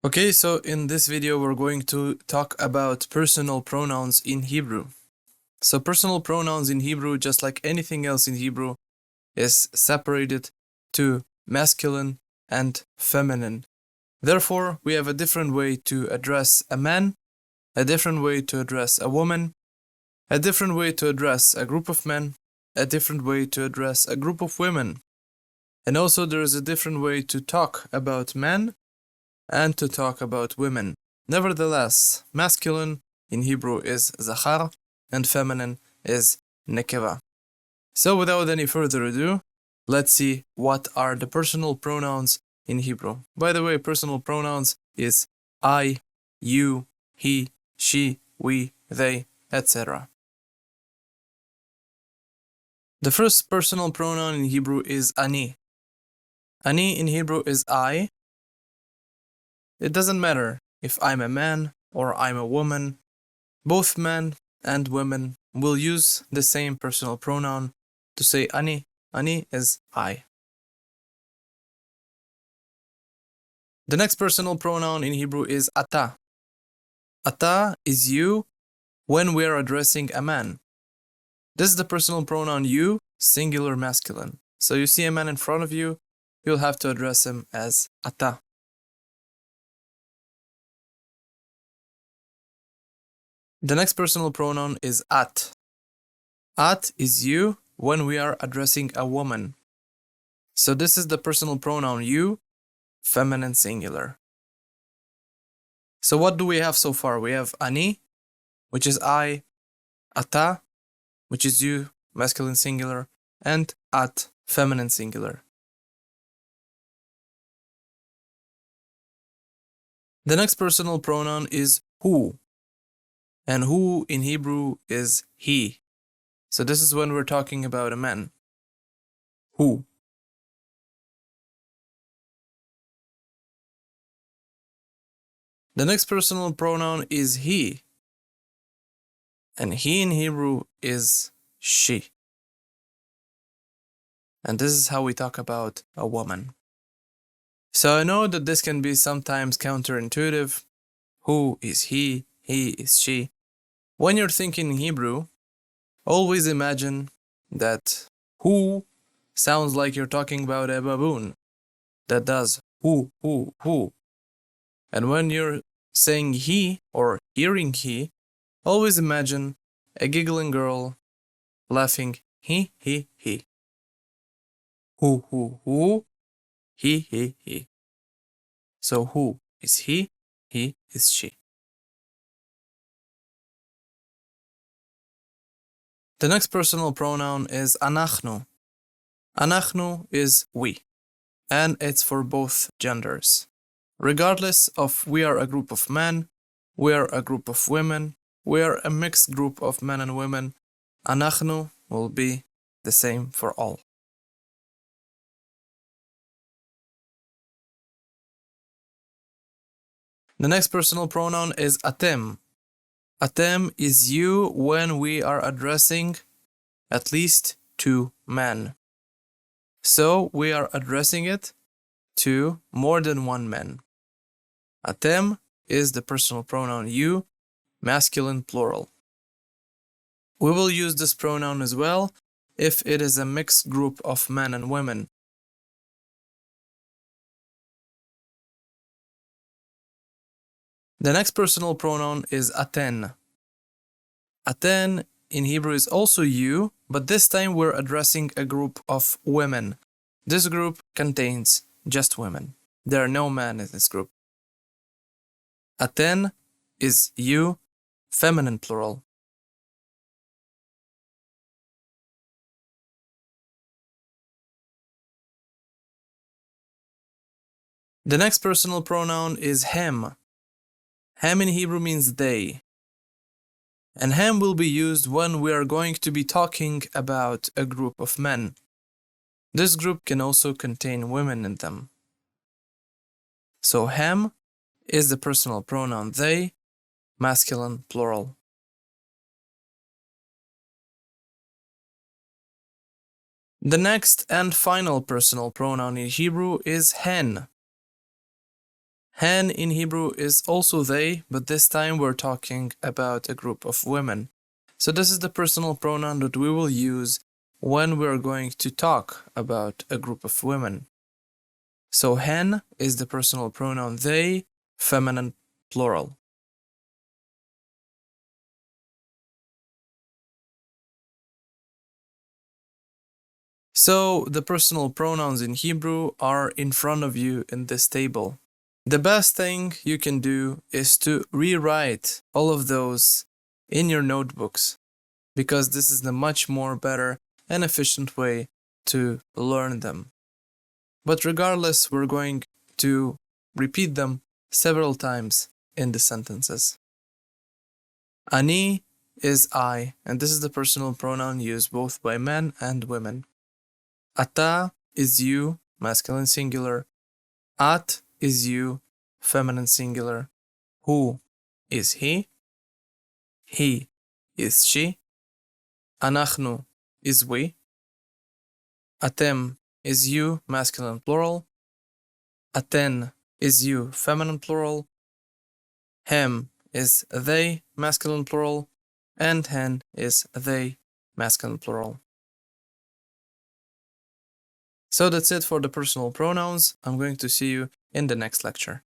Okay, so in this video we're going to talk about personal pronouns in Hebrew. So personal pronouns in Hebrew, just like anything else in Hebrew, is separated to masculine and feminine. Therefore, we have a different way to address a man, a different way to address a woman, a different way to address a group of men, a different way to address a group of women. And also there is a different way to talk about men and to talk about women. Nevertheless, masculine in Hebrew is zachar and feminine is nekeva. So without any further ado, let's see what are the personal pronouns in Hebrew. By the way, personal pronouns is I, you, he, she, we, they, etc. The first personal pronoun in Hebrew is ani. Ani in Hebrew is I. It doesn't matter if I'm a man or I'm a woman. Both men and women will use the same personal pronoun to say ani. Ani is I. The next personal pronoun in Hebrew is ata. Ata is you when we are addressing a man. This is the personal pronoun you, singular masculine. So you see a man in front of you, you'll have to address him as ata. The next personal pronoun is at. At is you when we are addressing a woman. So this is the personal pronoun you, feminine singular. So what do we have so far? We have ani, which is I, ata, which is you, masculine singular, and at, feminine singular. The next personal pronoun is hu, and hu in Hebrew is he. So this is when we're talking about a man. Hu. The next personal pronoun is he, and he in Hebrew is she. And this is how we talk about a woman. So I know that this can be sometimes counterintuitive. Who is he? He is she. When you're thinking in Hebrew, always imagine that who sounds like you're talking about a baboon that does who. And when you're saying he or hearing he, always imagine a giggling girl laughing he. Who, he. So who is he is she. The next personal pronoun is anachnu. Anachnu is we, and it's for both genders. Regardless of we are a group of men, we are a group of women, we are a mixed group of men and women, anachnu will be the same for all. The next personal pronoun is atem. Atem is you when we are addressing at least two men. So we are addressing it to more than one man. Atem is the personal pronoun you, masculine plural. We will use this pronoun as well if it is a mixed group of men and women. The next personal pronoun is Aten. Aten in Hebrew is also you, but this time we're addressing a group of women. This group contains just women. There are no men in this group. Aten is you, feminine plural. The next personal pronoun is hem. Hem in Hebrew means they. And hem will be used when we are going to be talking about a group of men. This group can also contain women in them. So hem is the personal pronoun they, masculine plural. The next and final personal pronoun in Hebrew is hen. Hen in Hebrew is also they, but this time we're talking about a group of women. So this is the personal pronoun that we will use when we're going to talk about a group of women. So hen is the personal pronoun they, feminine plural. So the personal pronouns in Hebrew are in front of you in this table. The best thing you can do is to rewrite all of those in your notebooks, because this is the much more better and efficient way to learn them. But regardless, we're going to repeat them several times in the sentences. Ani is I, and this is the personal pronoun used both by men and women. Ata is you, masculine singular. At is you, feminine singular. Hu is he. He is she. Anachnu is we. Atem is you, masculine plural. Aten is you, feminine plural. Hem is they, masculine plural. And hen is they, masculine plural. So that's it for the personal pronouns. I'm going to see you in the next lecture.